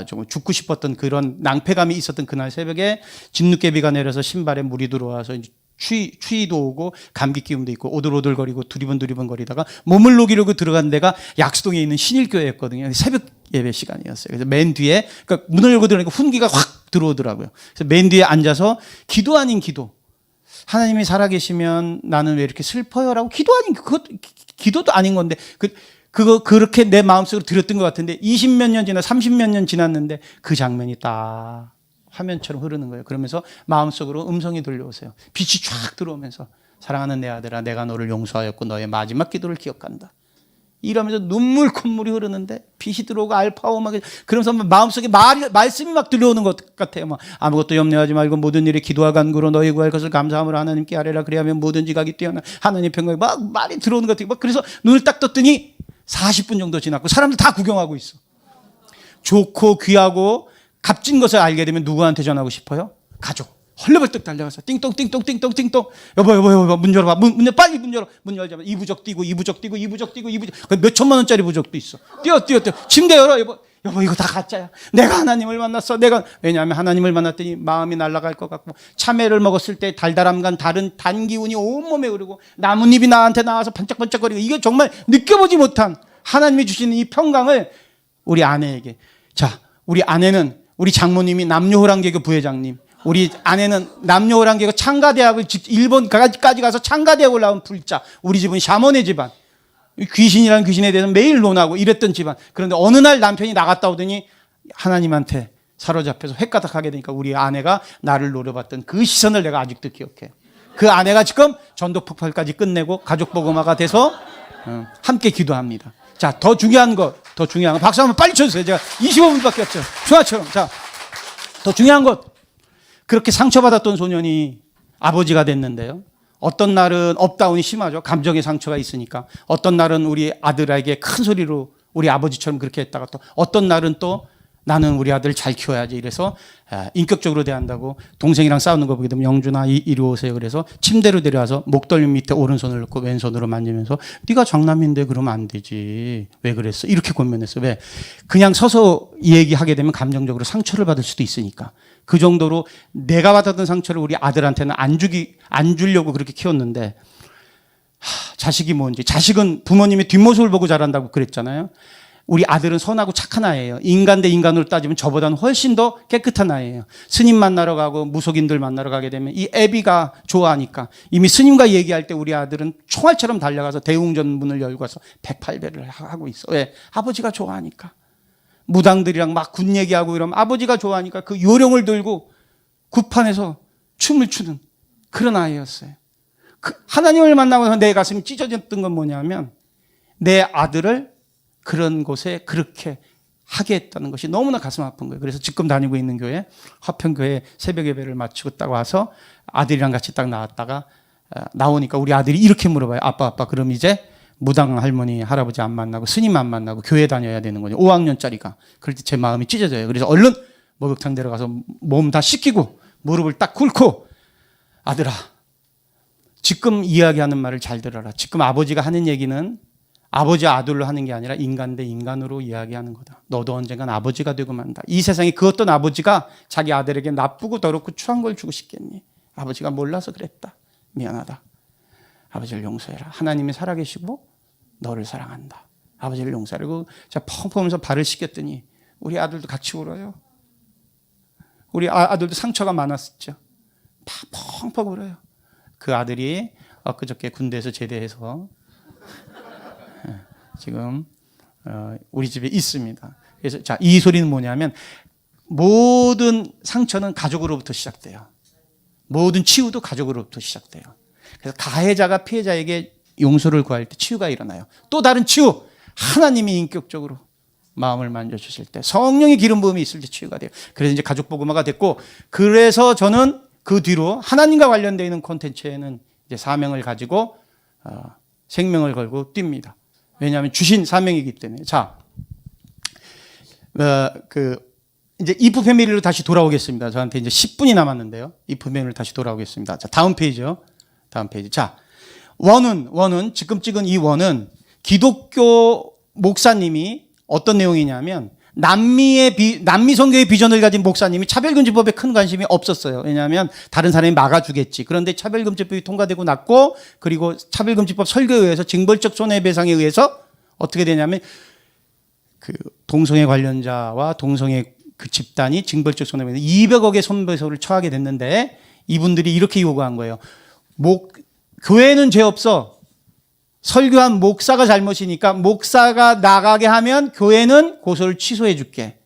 좀 죽고 싶었던 그런 낭패감이 있었던 그날 새벽에 진눈깨비가 내려서 신발에 물이 들어와서 추위도 오고 감기 기운도 있고 오들오들거리고 두리번거리다가 몸을 녹이려고 들어간 데가 약수동에 있는 신일교회였거든요. 새벽 예배 시간이었어요. 그래서 맨 뒤에 그러니까 문을 열고 들어가니까 훈기가 확 들어오더라고요. 그래서 맨 뒤에 앉아서 기도 아닌 기도. 하나님이 살아계시면 나는 왜 이렇게 슬퍼요라고 기도 아닌 그것 기도도 아닌 건데 그렇게 내 마음속으로 들었던 것 같은데 20몇 년 지나 30몇 년 지났는데 그 장면이 딱 화면처럼 흐르는 거예요. 그러면서 마음속으로 음성이 들려오세요. 빛이 쫙 들어오면서 사랑하는 내 아들아 내가 너를 용서하였고 너의 마지막 기도를 기억한다. 이러면서 콧물이 흐르는데 빛이 들어오고 알파 오마게 그러면서 마음속에 말씀이 막 들려오는 것 같아요. 아무것도 염려하지 말고 모든 일에 기도와 간구로 너희 구할 것을 감사함으로 하나님께 아뢰라. 그리하면 모든 지각이 뛰어나 하나님 평강이 막 말이 들어오는 것 같아요. 그래서 눈을 딱 떴더니 40분 정도 지났고 사람들 다 구경하고 있어. 좋고 귀하고 값진 것을 알게 되면 누구한테 전하고 싶어요? 가족. 헐레벌떡 달려가서 띵동 여보 문 열어봐. 빨리 문 열어. 문 열자마자 이부적 뛰고 몇 천만 원짜리 부적도 있어. 뛰어 침대 열어. 여보 이거 다 가짜야. 내가 하나님을 만났어. 왜냐하면 하나님을 만났더니 마음이 날아갈 것 같고 참외를 먹었을 때 달달함과 다른 단 기운이 온몸에 흐르고 나뭇잎이 나한테 나와서 반짝반짝거리고 이게 정말 느껴보지 못한 하나님이 주시는 이 평강을 우리 아내에게. 자, 우리 아내는 우리 장모님이 남녀호랑개교 부회장님, 우리 아내는 남녀호랑개교 창가대학을 일본까지 가서 창가대학을 나온 불자. 우리 집은 샤먼의 집안. 귀신이라는 귀신에 대해서 매일 논하고 이랬던 집안. 그런데 어느 날 남편이 나갔다 오더니 하나님한테 사로잡혀서 획가닥하게 되니까 우리 아내가 나를 노려봤던 그 시선을 내가 아직도 기억해. 그 아내가 지금 전도폭발까지 끝내고 가족복음화가 돼서 함께 기도합니다. 자, 더 중요한 거 박수 한번 빨리 쳐주세요. 제가 25분밖에 없죠. 중화처럼. 자, 더 중요한 것. 그렇게 상처받았던 소년이 아버지가 됐는데요. 어떤 날은 업다운이 심하죠. 감정의 상처가 있으니까. 어떤 날은 우리 아들에게 큰 소리로 우리 아버지처럼 그렇게 했다가 또 어떤 날은 또 나는 우리 아들 잘 키워야지 이래서 인격적으로 대한다고 동생이랑 싸우는 거 보게 되면 영준아 이리 오세요. 그래서 침대로 데려와서 목덜미 밑에 오른손을 넣고 왼손으로 만지면서 네가 장남인데 그러면 안 되지. 왜 그랬어? 이렇게 권면했어. 왜? 그냥 서서 얘기하게 되면 감정적으로 상처를 받을 수도 있으니까. 그 정도로 내가 받았던 상처를 우리 아들한테는 안 주려고 그렇게 키웠는데 자식이 뭔지. 자식은 부모님의 뒷모습을 보고 자란다고 그랬잖아요. 우리 아들은 선하고 착한 아이예요. 인간 대 인간으로 따지면 저보다는 훨씬 더 깨끗한 아이예요. 스님 만나러 가고 무속인들 만나러 가게 되면 이 애비가 좋아하니까 이미 스님과 얘기할 때 우리 아들은 총알처럼 달려가서 대웅전 문을 열고 와서 108배를 하고 있어. 왜? 아버지가 좋아하니까. 무당들이랑 막 군 얘기하고 이러면 아버지가 좋아하니까 그 요령을 들고 굿판에서 춤을 추는 그런 아이였어요. 하나님을 만나고 내 가슴이 찢어졌던 건 뭐냐면 내 아들을 그런 곳에 그렇게 하게 했다는 것이 너무나 가슴 아픈 거예요. 그래서 지금 다니고 있는 교회 화평교회 새벽 예배를 마치고 딱 와서 아들이랑 같이 딱 나왔다가 나오니까 우리 아들이 이렇게 물어봐요. 아빠 그럼 이제 무당 할머니 할아버지 안 만나고 스님 안 만나고 교회 다녀야 되는 거죠. 5학년짜리가. 그럴 때 제 마음이 찢어져요. 그래서 얼른 목욕탕 데려가서 몸 다 씻기고 무릎을 딱 꿇고 아들아 지금 이야기하는 말을 잘 들어라. 지금 아버지가 하는 얘기는 아버지 아들로 하는 게 아니라 인간 대 인간으로 이야기하는 거다. 너도 언젠간 아버지가 되고 만다. 이 세상에 그 어떤 아버지가 자기 아들에게 나쁘고 더럽고 추한 걸 주고 싶겠니? 아버지가 몰라서 그랬다. 미안하다. 아버지를 용서해라. 하나님이 살아계시고 너를 사랑한다. 아버지를 용서하라. 그리고 제가 펑펑 하면서 발을 씻겼더니 우리 아들도 같이 울어요. 우리 아들도 상처가 많았었죠. 펑펑 울어요. 그 아들이 엊그저께 군대에서 제대해서 지금 우리 집에 있습니다. 그래서 자, 이 소리는 뭐냐면 모든 상처는 가족으로부터 시작돼요. 모든 치유도 가족으로부터 시작돼요. 그래서 가해자가 피해자에게 용서를 구할 때 치유가 일어나요. 또 다른 치유, 하나님이 인격적으로 마음을 만져주실 때, 성령의 기름 부음이 있을 때 치유가 돼요. 그래서 이제 가족 복음화가 됐고, 그래서 저는 그 뒤로 하나님과 관련되어 있는 콘텐츠에는 이제 사명을 가지고 생명을 걸고 뜁니다. 왜냐하면 주신 사명이기 때문에. 자, 이제 이프 패밀리로 다시 돌아오겠습니다. 저한테 이제 10분이 남았는데요. 이프 패밀리로 다시 돌아오겠습니다. 자, 다음 페이지요. 다음 페이지. 자, 원은 지금 찍은 이 원은 기독교 목사님이 어떤 내용이냐면 남미 선교의 비전을 가진 목사님이 차별금지법에 큰 관심이 없었어요. 왜냐하면 다른 사람이 막아주겠지. 그런데 차별금지법이 통과되고 났고, 그리고 차별금지법 설계에 의해서 징벌적 손해배상에 의해서 어떻게 되냐면 그 동성애 관련자와 동성애 그 집단이 징벌적 손해배상 200억의 손배소를 처하게 됐는데, 이분들이 이렇게 요구한 거예요. 교회는 죄 없어. 설교한 목사가 잘못이니까 목사가 나가게 하면 교회는 고소를 취소해 줄게.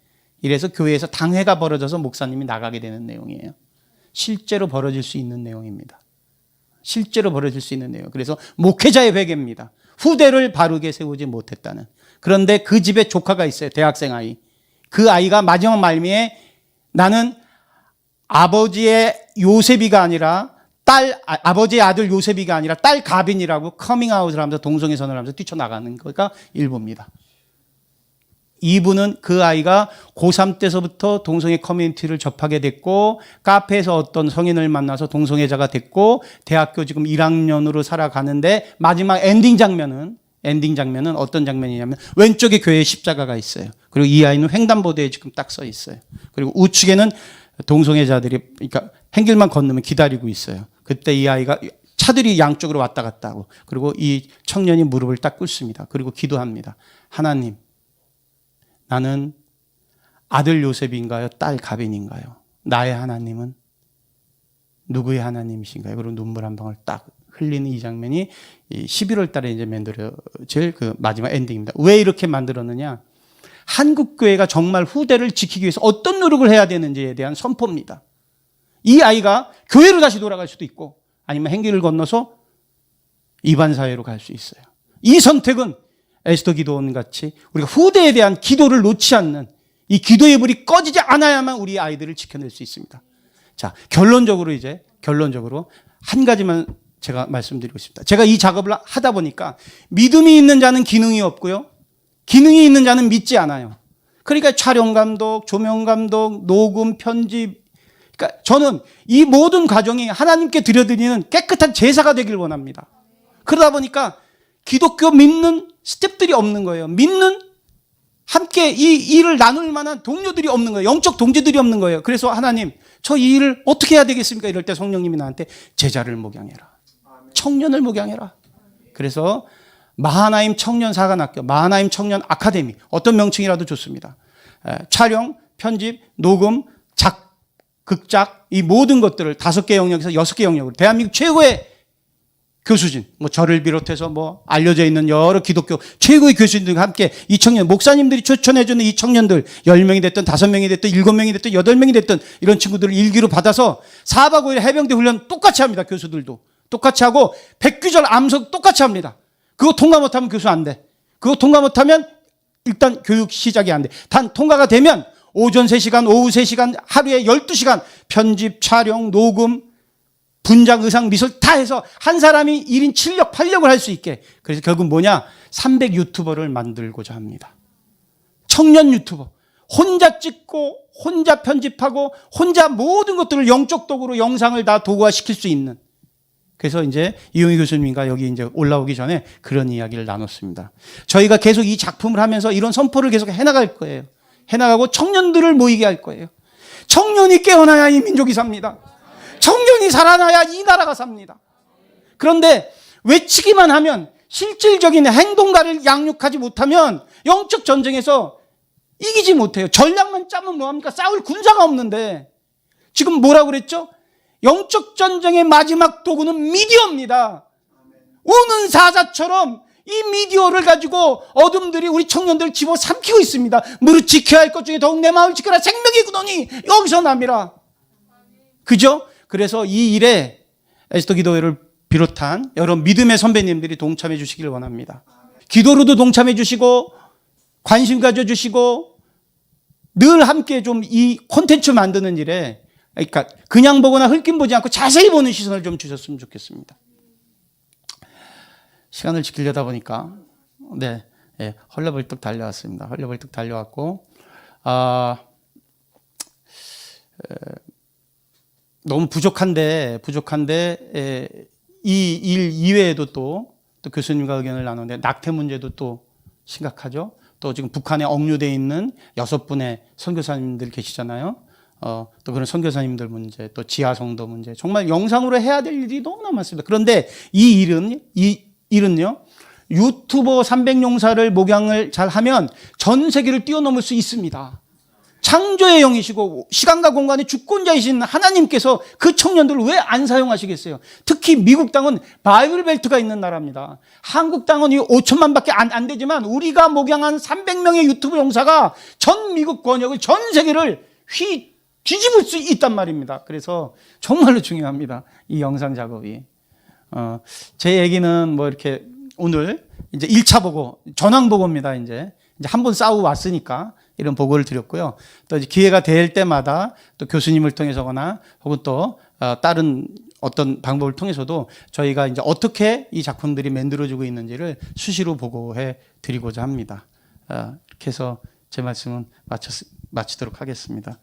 이래서 교회에서 당회가 벌어져서 목사님이 나가게 되는 내용이에요. 실제로 벌어질 수 있는 내용입니다. 실제로 벌어질 수 있는 내용. 그래서 목회자의 회개입니다. 후대를 바르게 세우지 못했다는. 그런데 그 집에 조카가 있어요. 대학생 아이. 그 아이가 마지막 말미에 나는 아버지의 요셉이가 아니라 아버지의 아들 요셉이가 아니라 딸 가빈이라고 커밍아웃을 하면서 동성애 선언을 하면서 뛰쳐나가는 거가 일부입니다. 2부는 그 아이가 고3 때서부터 동성애 커뮤니티를 접하게 됐고, 카페에서 어떤 성인을 만나서 동성애자가 됐고, 대학교 지금 1학년으로 살아가는데, 마지막 엔딩 장면은 어떤 장면이냐면 왼쪽에 교회에 십자가가 있어요. 그리고 이 아이는 횡단보도에 지금 딱 써 있어요. 그리고 우측에는 동성애자들이, 그러니까 행길만 건너면 기다리고 있어요. 그때 이 아이가 차들이 양쪽으로 왔다 갔다 하고, 그리고 이 청년이 무릎을 딱 꿇습니다. 그리고 기도합니다. 하나님, 나는 아들 요셉인가요? 딸 가빈인가요? 나의 하나님은 누구의 하나님이신가요? 그리고 눈물 한 방울 딱 흘리는 이 장면이 11월 달에 이제 만들어질 그 마지막 엔딩입니다. 왜 이렇게 만들었느냐? 한국교회가 정말 후대를 지키기 위해서 어떤 노력을 해야 되는지에 대한 선포입니다. 이 아이가 교회로 다시 돌아갈 수도 있고, 아니면 행길을 건너서 이반 사회로 갈 수 있어요. 이 선택은 에스더 기도원 같이 우리가 후대에 대한 기도를 놓지 않는, 이 기도의 불이 꺼지지 않아야만 우리 아이들을 지켜낼 수 있습니다. 자, 결론적으로 한 가지만 제가 말씀드리고 싶습니다. 제가 이 작업을 하다 보니까 믿음이 있는 자는 기능이 없고요, 기능이 있는 자는 믿지 않아요. 그러니까 촬영 감독, 조명 감독, 녹음, 편집, 그러니까 저는 이 모든 과정이 하나님께 드려드리는 깨끗한 제사가 되길 원합니다. 그러다 보니까 기독교 믿는 스텝들이 없는 거예요. 믿는 함께 이 일을 나눌 만한 동료들이 없는 거예요. 영적 동지들이 없는 거예요. 그래서 하나님, 저 이 일을 어떻게 해야 되겠습니까? 이럴 때 성령님이 나한테 제자를 목양해라. 청년을 목양해라. 그래서 마하나임 청년 사관학교, 마하나임 청년 아카데미, 어떤 명칭이라도 좋습니다. 촬영, 편집, 녹음, 극작, 이 모든 것들을 5개 영역에서 6개 영역으로 대한민국 최고의 교수진, 저를 비롯해서 알려져 있는 여러 기독교 최고의 교수진들과 함께 이 청년, 목사님들이 추천해주는 이 청년들 10명이 됐든 5명이 됐든 7명이 됐든 8명이 됐든 이런 친구들을 일기로 받아서 4박 5일 해병대 훈련 똑같이 합니다. 교수들도 똑같이 하고 백규절 암석 똑같이 합니다. 그거 통과 못하면 교수 안 돼. 그거 통과 못하면 일단 교육 시작이 안 돼. 단 통과가 되면 오전 3시간, 오후 3시간, 하루에 12시간 편집, 촬영, 녹음, 분장, 의상, 미술 다 해서 한 사람이 1인 7력, 8력을 할 수 있게. 그래서 결국 뭐냐? 300 유튜버를 만들고자 합니다. 청년 유튜버. 혼자 찍고, 혼자 편집하고, 혼자 모든 것들을 영적 도구로 영상을 다 도구화시킬 수 있는. 그래서 이제 이용희 교수님과 여기 이제 올라오기 전에 그런 이야기를 나눴습니다. 저희가 계속 이 작품을 하면서 이런 선포를 계속 해나갈 거예요. 해나가고 청년들을 모이게 할 거예요. 청년이 깨어나야 이 민족이 삽니다. 청년이 살아나야 이 나라가 삽니다. 그런데 외치기만 하면, 실질적인 행동가를 양육하지 못하면 영적 전쟁에서 이기지 못해요. 전략만 짜면 뭐합니까? 싸울 군사가 없는데. 지금 뭐라고 그랬죠? 영적 전쟁의 마지막 도구는 미디어입니다. 우는 사자처럼 이 미디어를 가지고 어둠들이 우리 청년들을 집어삼키고 있습니다. 무릇 지켜야 할 것 중에 더욱 내 마음을 지켜라. 생명의 근원이 여기서 남이라. 그죠? 그래서 이 일에 에스더 기도회를 비롯한 여러 믿음의 선배님들이 동참해 주시길 원합니다. 기도로도 동참해 주시고 관심 가져주시고 늘 함께 좀 이 콘텐츠 만드는 일에, 그러니까 그냥 보거나 흘낌 보지 않고 자세히 보는 시선을 좀 주셨으면 좋겠습니다. 시간을 지키려다 보니까 헐레벌떡 달려왔습니다. 헐레벌떡 달려왔고 너무 부족한데 이 일 이외에도 또 교수님과 의견을 나누는데 낙태 문제도 또 심각하죠. 또 지금 북한에 억류되어 있는 6분의 선교사님들 계시잖아요. 또 그런 선교사님들 문제, 또 지하성도 문제, 정말 영상으로 해야 될 일이 너무나 많습니다. 그런데 이 일은요, 유튜버 300용사를 목양을 잘 하면 전 세계를 뛰어넘을 수 있습니다. 창조의 영이시고 시간과 공간의 주권자이신 하나님께서 그 청년들을 왜 안 사용하시겠어요? 특히 미국 땅은 바이블 벨트가 있는 나라입니다. 한국 땅은 5천만밖에 안 되지만 우리가 목양한 300명의 유튜브 용사가 전 미국 권역을, 전 세계를 뒤집을 수 있단 말입니다. 그래서 정말로 중요합니다. 이 영상 작업이. 제 얘기는 뭐 이렇게 오늘 이제 1차 보고, 전황 보고입니다. 이제 한 번 싸우고 왔으니까 이런 보고를 드렸고요. 또 이제 기회가 될 때마다 또 교수님을 통해서거나 혹은 또 다른 어떤 방법을 통해서도 저희가 이제 어떻게 이 작품들이 만들어지고 있는지를 수시로 보고해 드리고자 합니다. 이렇게 해서 제 말씀은 마치도록 하겠습니다.